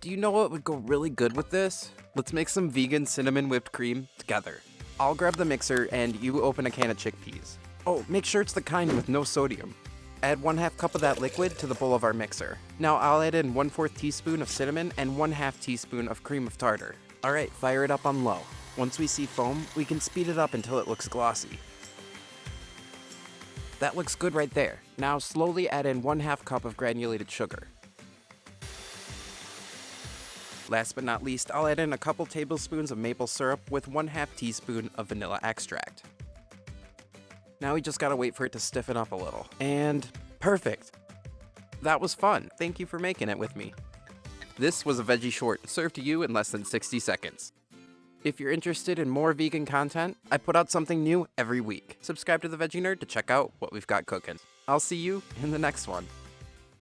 Do you know what would go really good with this? Let's make some vegan cinnamon whipped cream together. I'll grab the mixer and you open a can of chickpeas. Oh, make sure it's the kind with no sodium. Add 1/2 cup of that liquid to the bowl of our mixer. Now I'll add in 1/4 teaspoon of cinnamon and 1/2 teaspoon of cream of tartar. Alright, fire it up on low. Once we see foam, we can speed it up until it looks glossy. That looks good right there. Now slowly add in 1/2 cup of granulated sugar. Last but not least, I'll add in a couple tablespoons of maple syrup with 1/2 teaspoon of vanilla extract. Now we just gotta wait for it to stiffen up a little. And perfect! That was fun. Thank you for making it with me. This was a Veggie short served to you in less than 60 seconds. If you're interested in more vegan content, I put out something new every week. Subscribe to the Veggie Nerd to check out what we've got cooking. I'll see you in the next one.